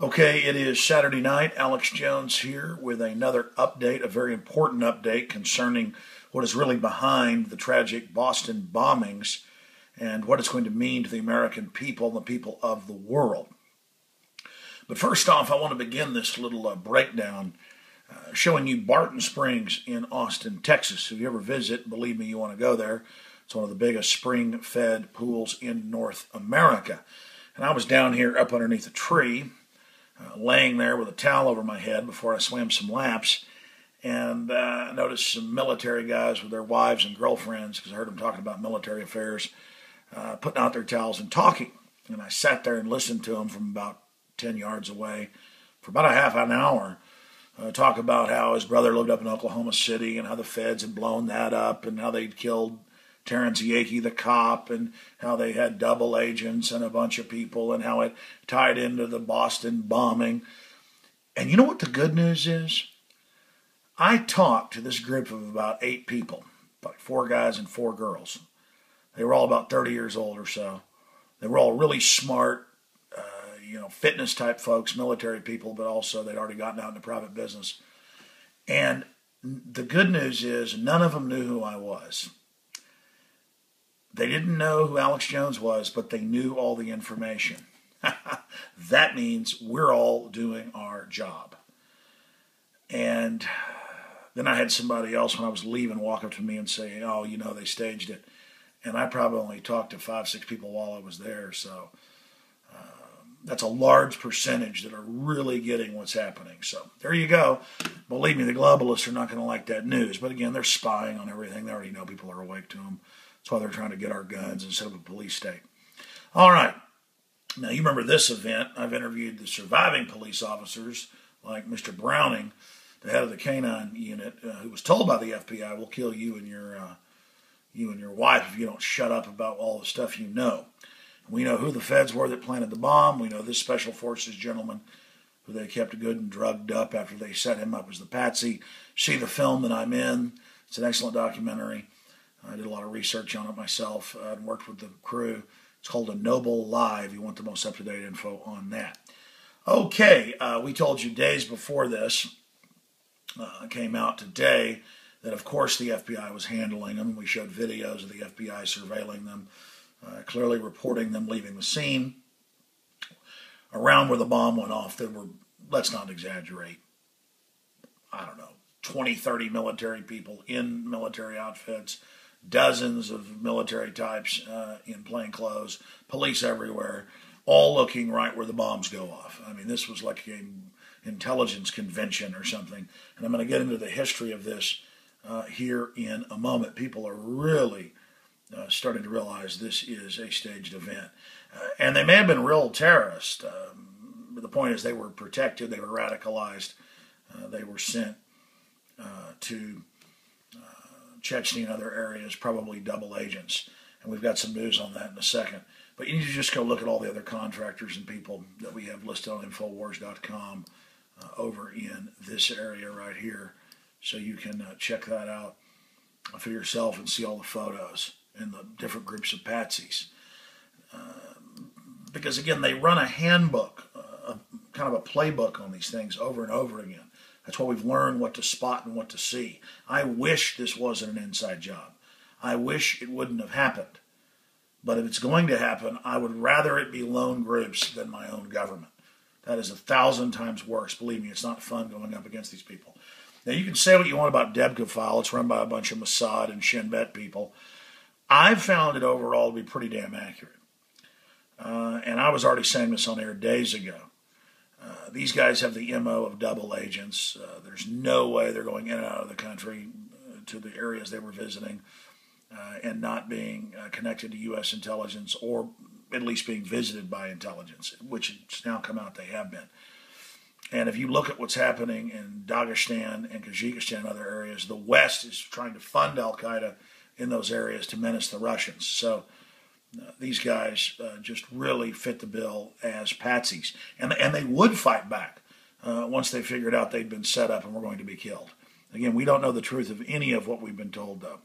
Okay, it is Saturday night. Alex Jones here with another update, a very important update concerning what is really behind the tragic Boston bombings and what it's going to mean to the American people and the people of the world. But first off, I want to begin this little breakdown showing you Barton Springs in Austin, Texas. If you ever visit, believe me, you want to go there. It's one of the biggest spring-fed pools in North America. And I was down here up underneath a tree, laying there with a towel over my head before I swam some laps, and I noticed some military guys with their wives and girlfriends, because I heard them talking about military affairs, putting out their towels and talking. And I sat there and listened to them from about 10 yards away for about a half an hour, talk about how his brother lived up in Oklahoma City and how the feds had blown that up and how they'd killed Terrence Yakey, the cop, and how they had double agents and a bunch of people, and how it tied into the Boston bombing. And you know what the good news is? I talked to this group of about 8 people, like 4 guys and 4 girls. They were all about 30 years old or so. They were all really smart, fitness type folks, military people, but also they'd already gotten out into private business. And the good news is none of them knew who I was. They didn't know who Alex Jones was, but they knew all the information. That means we're all doing our job. And then I had somebody else when I was leaving walk up to me and say, oh, they staged it. And I probably only talked to 5, 6 people while I was there. So that's a large percentage that are really getting what's happening. So there you go. Believe me, the globalists are not going to like that news. But again, they're spying on everything. They already know people are awake to them. That's why they're trying to get our guns and set up a police state. All right. Now, you remember this event. I've interviewed the surviving police officers, like Mr. Browning, the head of the canine unit, who was told by the FBI, we'll kill you and your wife if you don't shut up about all the stuff you know. We know who the feds were that planted the bomb. We know this Special Forces gentleman who they kept good and drugged up after they set him up as the patsy. See the film that I'm in. It's an excellent documentary. I did a lot of research on it myself and worked with the crew. It's called A Noble Lie, if you want the most up-to-date info on that. Okay, we told you days before this came out today that, of course, the FBI was handling them. We showed videos of the FBI surveilling them, clearly reporting them leaving the scene. Around where the bomb went off, there were, let's not exaggerate, 20, 30 military people in military outfits, dozens of military types in plain clothes, police everywhere, all looking right where the bombs go off. I mean, this was like an intelligence convention or something. And I'm going to get into the history of this here in a moment. People are really starting to realize this is a staged event. And they may have been real terrorists. But the point is they were protected, they were radicalized, they were sent to Chechnya and other areas, probably double agents. And we've got some news on that in a second. But you need to just go look at all the other contractors and people that we have listed on Infowars.com over in this area right here. So you can check that out for yourself and see all the photos and the different groups of patsies. Because, again, they run a handbook, kind of a playbook on these things over and over again. That's why we've learned what to spot and what to see. I wish this wasn't an inside job. I wish it wouldn't have happened. But if it's going to happen, I would rather it be lone groups than my own government. That is 1,000 times worse. Believe me, it's not fun going up against these people. Now, you can say what you want about Debka File. It's run by a bunch of Mossad and Shin Bet people. I've found it overall to be pretty damn accurate. And I was already saying this on air days ago. These guys have the MO of double agents. There's no way they're going in and out of the country to the areas they were visiting and not being connected to U.S. intelligence, or at least being visited by intelligence, which it's now come out they have been. And if you look at what's happening in Dagestan and Kyrgyzstan and other areas, the West is trying to fund al-Qaeda in those areas to menace the Russians. So these guys just really fit the bill as patsies. And they would fight back once they figured out they'd been set up and were going to be killed. Again, we don't know the truth of any of what we've been told, though.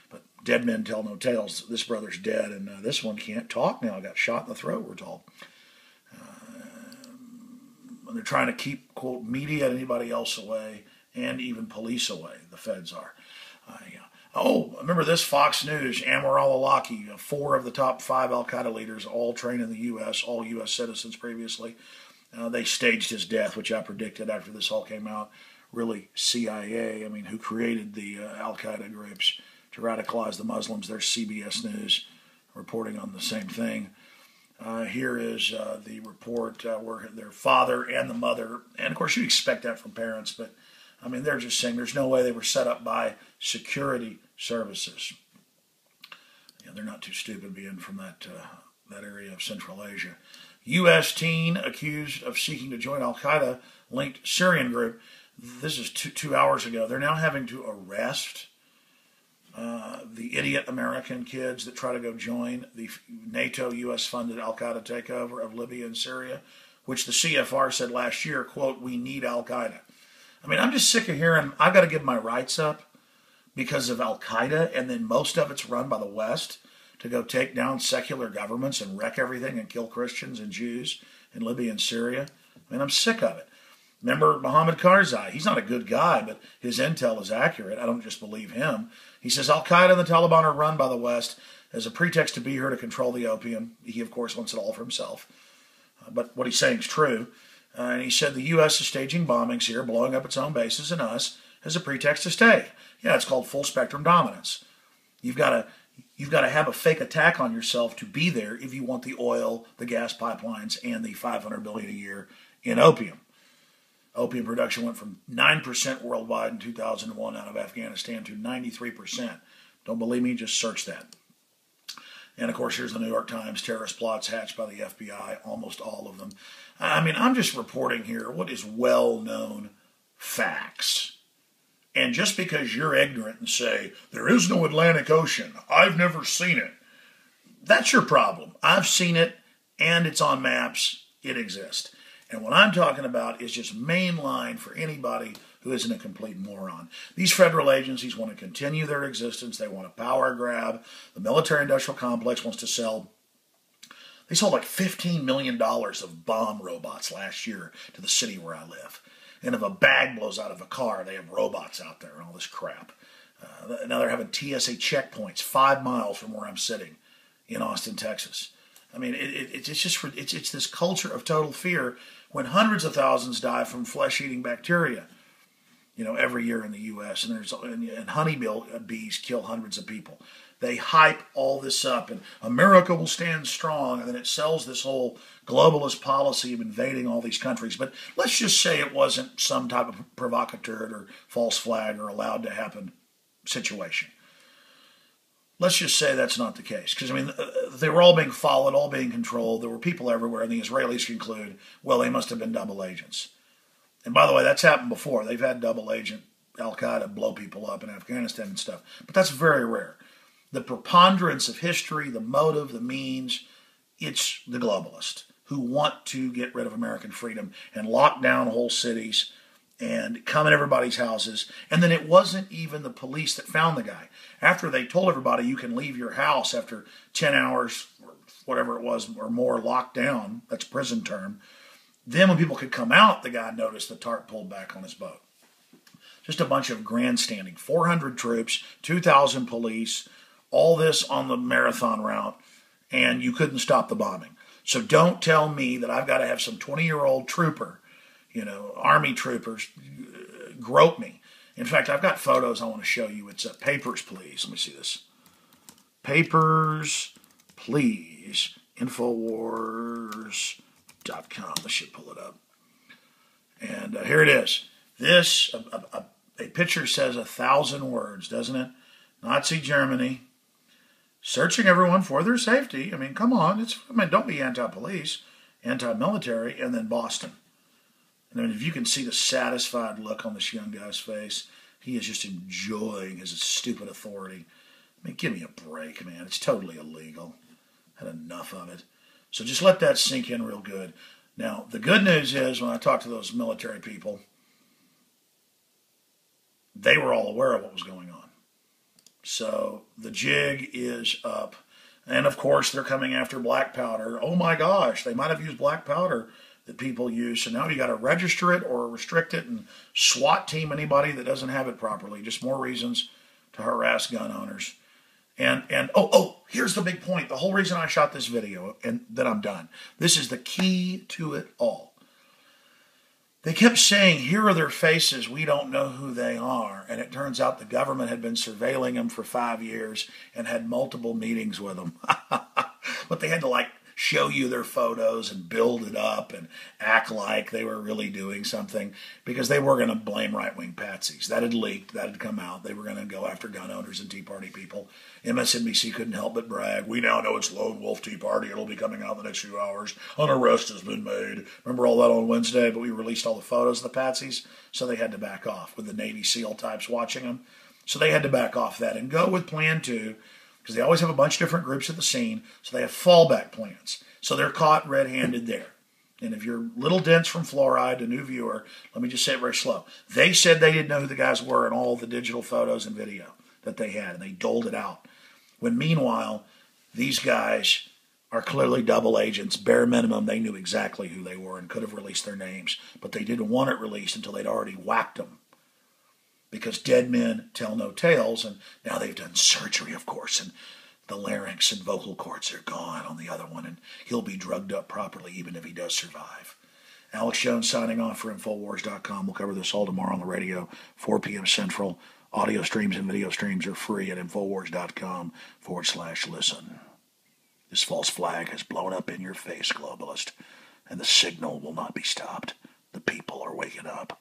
But dead men tell no tales. This brother's dead, and this one can't talk now. Got shot in the throat, we're told. And they're trying to keep, quote, media and anybody else away, and even police away. The feds are. Yeah. Oh, remember this? Fox News, Anwar al-Awlaki, 4 of the top 5 al-Qaeda leaders, all trained in the U.S., all U.S. citizens previously. They staged his death, which I predicted after this all came out. Really, CIA, I mean, who created the al-Qaeda groups to radicalize the Muslims? There's CBS News reporting on the same thing. Here is the report where their father and the mother, and of course you expect that from parents, but I mean, they're just saying there's no way they were set up by security services. Yeah, they're not too stupid being from that area of Central Asia. U.S. teen accused of seeking to join al-Qaeda linked Syrian group. This is two hours ago. They're now having to arrest the idiot American kids that try to go join the NATO U.S.-funded al-Qaeda takeover of Libya and Syria, which the CFR said last year, quote, we need al-Qaeda. I mean, I'm just sick of hearing I've got to give my rights up because of al-Qaeda, and then most of it's run by the West to go take down secular governments and wreck everything and kill Christians and Jews in Libya and Syria. I mean, I'm sick of it. Remember Mohammed Karzai? He's not a good guy, but his intel is accurate. I don't just believe him. He says al-Qaeda and the Taliban are run by the West as a pretext to be here to control the opium. He, of course, wants it all for himself. But what he's saying is true. And he said the U.S. is staging bombings here, blowing up its own bases and us as a pretext to stay. Yeah, it's called full spectrum dominance. You've got to have a fake attack on yourself to be there if you want the oil, the gas pipelines, and the $500 billion a year in opium. Opium production went from 9% worldwide in 2001 out of Afghanistan to 93%. Don't believe me? Just search that. And, of course, here's the New York Times, terrorist plots hatched by the FBI, almost all of them. I mean, I'm just reporting here what is well-known facts. And just because you're ignorant and say, there is no Atlantic Ocean, I've never seen it, that's your problem. I've seen it, and it's on maps. It exists. And what I'm talking about is just mainline for anybody who isn't a complete moron. These federal agencies want to continue their existence. They want a power grab. The military-industrial complex wants to sell. They sold like $15 million of bomb robots last year to the city where I live. And if a bag blows out of a car, they have robots out there and all this crap. Now they're having TSA checkpoints 5 miles from where I'm sitting in Austin, Texas. I mean, it's this culture of total fear when hundreds of thousands die from flesh-eating bacteria, every year in the U.S. And honeybee bees kill hundreds of people. They hype all this up, and America will stand strong, and then it sells this whole globalist policy of invading all these countries. But let's just say it wasn't some type of provocateur or false flag or allowed to happen situation. Let's just say that's not the case. Because, I mean, they were all being followed, all being controlled. There were people everywhere, and the Israelis conclude, well, they must have been double agents. And by the way, that's happened before. They've had double agent al-Qaeda blow people up in Afghanistan and stuff. But that's very rare. The preponderance of history, the motive, the means, it's the globalists who want to get rid of American freedom and lock down whole cities and come in everybody's houses. And then it wasn't even the police that found the guy. After they told everybody you can leave your house after 10 hours, or whatever it was, or more locked down, that's prison term, then when people could come out, the guy noticed the tarp pulled back on his boat. Just a bunch of grandstanding. 400 troops, 2,000 police, all this on the marathon route, and you couldn't stop the bombing. So don't tell me that I've got to have some 20-year-old trooper, Army troopers, grope me. In fact, I've got photos I want to show you. It's Papers, Please. Let me see this. Papers, Please. Infowars.com. This should pull it up. And here it is. This, a picture says 1,000 words, doesn't it? Nazi Germany. Searching everyone for their safety. I mean, come on. Don't be anti-police, anti-military, and then Boston. And I mean, if you can see the satisfied look on this young guy's face, he is just enjoying his stupid authority. I mean, give me a break, man. It's totally illegal. Had enough of it. So just let that sink in real good. Now, the good news is when I talk to those military people, they were all aware of what was going on. So the jig is up. And, of course, they're coming after black powder. Oh, my gosh, they might have used black powder that people use. So now you got to register it or restrict it and SWAT team anybody that doesn't have it properly. Just more reasons to harass gun owners. And here's the big point. The whole reason I shot this video, and then I'm done. This is the key to it all. They kept saying, here are their faces, we don't know who they are. And it turns out the government had been surveilling them for 5 years and had multiple meetings with them. But they had to show you their photos and build it up and act like they were really doing something because they were going to blame right-wing patsies. That had leaked. That had come out. They were going to go after gun owners and Tea Party people. MSNBC couldn't help but brag. We now know it's Lone Wolf Tea Party. It'll be coming out in the next few hours. An arrest has been made. Remember all that on Wednesday? But we released all the photos of the patsies, so they had to back off with the Navy SEAL types watching them. So they had to back off that and go with Plan 2, because they always have a bunch of different groups at the scene, so they have fallback plans. So they're caught red-handed there. And if you're little dense from fluoride, a new viewer, let me just say it very slow. They said they didn't know who the guys were in all the digital photos and video that they had, and they doled it out. When meanwhile, these guys are clearly double agents. Bare minimum, they knew exactly who they were and could have released their names, but they didn't want it released until they'd already whacked them. Because dead men tell no tales, and now they've done surgery, of course, and the larynx and vocal cords are gone on the other one, and he'll be drugged up properly even if he does survive. Alex Jones signing off for Infowars.com. We'll cover this all tomorrow on the radio, 4 p.m. Central. Audio streams and video streams are free at Infowars.com/listen. This false flag has blown up in your face, globalist, and the signal will not be stopped. The people are waking up.